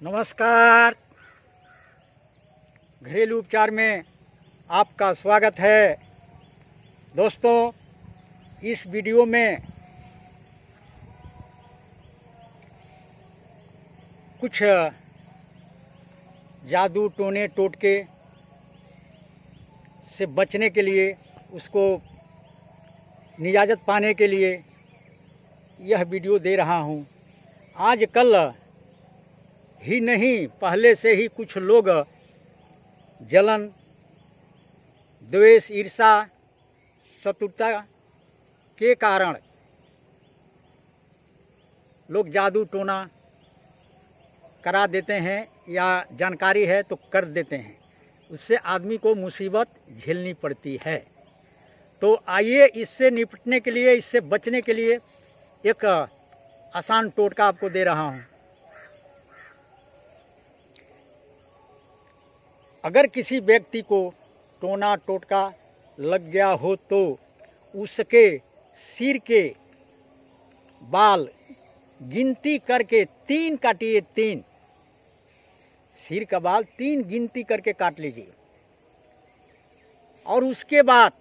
नमस्कार। घरेलू उपचार में आपका स्वागत है। दोस्तों, इस वीडियो में कुछ जादू टोने टोटके से बचने के लिए, उसको निजात पाने के लिए यह वीडियो दे रहा हूँ। आजकल ही नहीं, पहले से ही कुछ लोग जलन, द्वेष, ईर्ष्या, शत्रुता के कारण लोग जादू टोना करा देते हैं या जानकारी है तो कर देते हैं। उससे आदमी को मुसीबत झेलनी पड़ती है। तो आइए, इससे निपटने के लिए, इससे बचने के लिए एक आसान टोटका आपको दे रहा हूँ। अगर किसी व्यक्ति को टोना टोटका लग गया हो तो उसके सिर के बाल गिनती करके 3 काटिए। 3 सिर का बाल 3 गिनती करके काट लीजिए। और उसके बाद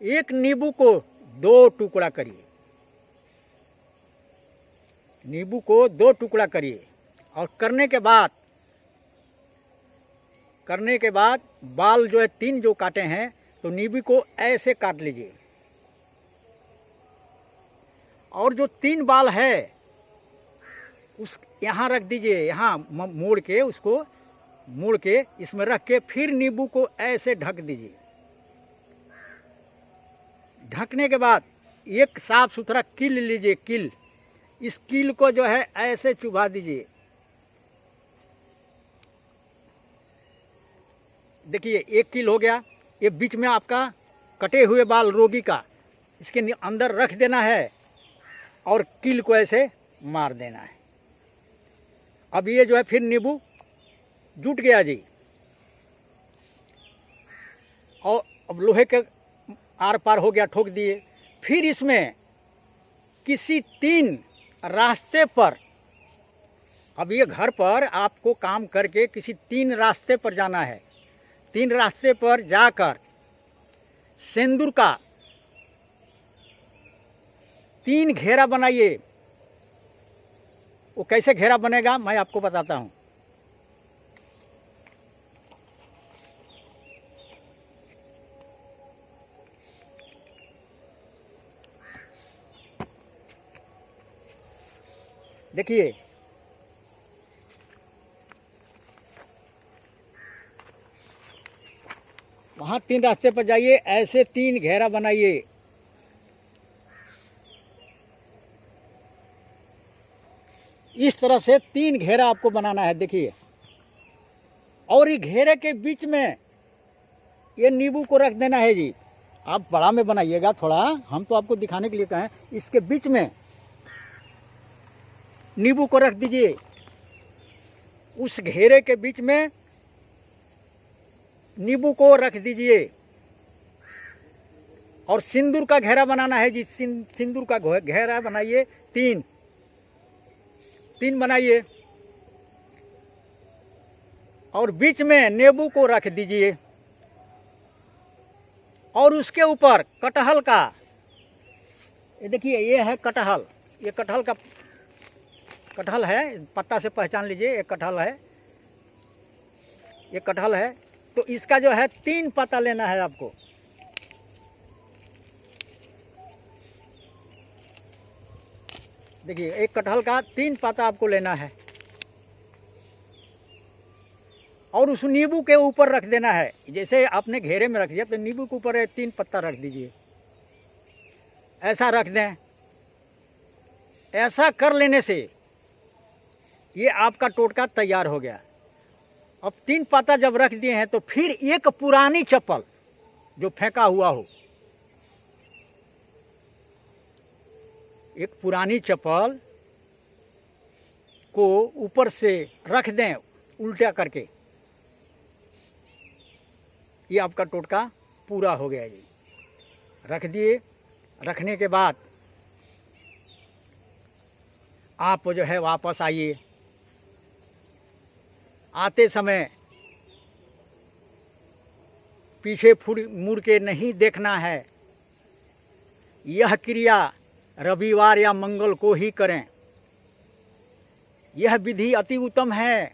एक नींबू को 2 टुकड़ा करिए। नींबू को 2 टुकड़ा करिए। और करने के बाद बाल जो है 3 जो काटे हैं, तो नींबू को ऐसे काट लीजिए। और जो 3 बाल है उस यहाँ रख दीजिए। यहाँ मोड़ के, उसको मोड़ के इसमें रख के फिर नींबू को ऐसे ढक दीजिए। ढकने के बाद एक साफ सुथरा किल लीजिए। किल, इस किल को जो है ऐसे चुभा दीजिए। देखिए, एक किल हो गया। ये बीच में आपका कटे हुए बाल रोगी का इसके अंदर रख देना है और किल को ऐसे मार देना है। अब ये जो है फिर नींबू जुट गया जी। और अब लोहे के आर पार हो गया, ठोक दिए। फिर इसमें किसी 3 रास्ते पर, अब ये घर पर आपको काम करके किसी 3 रास्ते पर जाना है। 3 रास्ते पर जाकर सिंदूर का 3 घेरा बनाइए। वो कैसे घेरा बनेगा मैं आपको बताता हूँ। देखिए, वहाँ 3 रास्ते पर जाइए, ऐसे 3 घेरा बनाइए। इस तरह से 3 घेरा आपको बनाना है। देखिए, और ये घेरे के बीच में ये नींबू को रख देना है जी। आप बड़ा में बनाइएगा थोड़ा, हम तो आपको दिखाने के लिए कहें। इसके बीच में नींबू को रख दीजिए। उस घेरे के बीच में नींबू को रख दीजिए। और सिंदूर का घेरा बनाना है जी। सिंदूर का घेरा बनाइए। 3 बनाइए। और बीच में नींबू को रख दीजिए। और उसके ऊपर कटहल का, ये देखिए, ये है कटहल। ये कटहल है, पत्ता से पहचान लीजिए। ये कटहल है, ये कटहल है। तो इसका जो है 3 पत्ता लेना है आपको। देखिए, एक कटहल का 3 पत्ता आपको लेना है। और उस नींबू के ऊपर रख देना है। जैसे आपने घेरे में रख दिया तो नींबू के ऊपर 3 पत्ता रख दीजिए। ऐसा रख दें। ऐसा कर लेने से ये आपका टोटका तैयार हो गया। अब 3 पत्ता जब रख दिए हैं तो फिर एक पुरानी चप्पल जो फेंका हुआ हो, एक पुरानी चप्पल को ऊपर से रख दें उल्टा करके। ये आपका टोटका पूरा हो गया जी। रख दिए। रखने के बाद आप जो है वापस आइए। आते समय पीछे मुड़ के नहीं देखना है। यह क्रिया रविवार या मंगल को ही करें। यह विधि अति उत्तम है,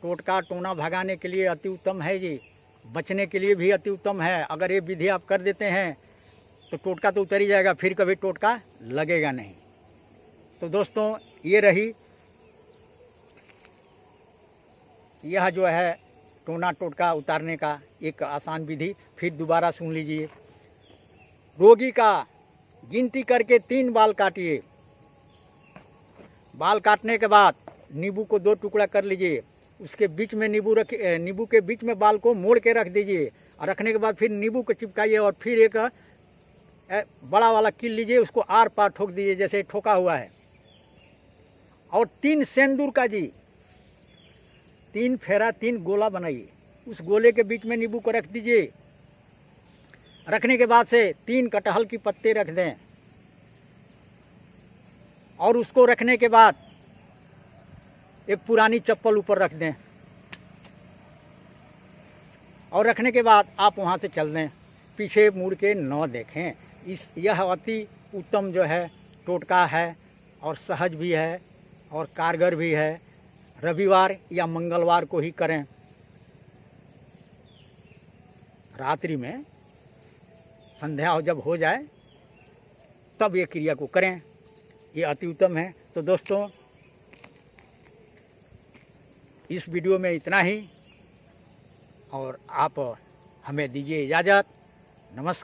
टोटका टोना भगाने के लिए अति उत्तम है जी, बचने के लिए भी अति उत्तम है। अगर ये विधि आप कर देते हैं तो टोटका तो उतर ही जाएगा, फिर कभी टोटका लगेगा नहीं। तो दोस्तों ये रही यह जो है टोना टोटका उतारने का एक आसान विधि। फिर दोबारा सुन लीजिए। रोगी का गिनती करके 3 बाल काटिए। बाल काटने के बाद नींबू को 2 टुकड़ा कर लीजिए, उसके बीच में नींबू के बीच में बाल को मोड़ के रख दीजिए, और रखने के बाद फिर नींबू को चिपकाइए और फिर एक बड़ा वाला कील लीजिए, उसको आर पार ठोक दीजिए जैसे ठोका हुआ है। और 3 सेंदूर का जी 3 फेरा 3 गोला बनाइए, उस गोले के बीच में नींबू को रख दीजिए। रखने के बाद से 3 कटहल की पत्ते रख दें, और उसको रखने के बाद एक पुरानी चप्पल ऊपर रख दें, और रखने के बाद आप वहाँ से चल दें, पीछे मुड़ के न देखें। यह अति उत्तम जो है टोटका है, और सहज भी है और कारगर भी है। रविवार या मंगलवार को ही करें। रात्रि में संध्या जब हो जाए तब ये क्रिया को करें, ये अति उत्तम है। तो दोस्तों इस वीडियो में इतना ही, और आप हमें दीजिए इजाज़त। नमस्कार।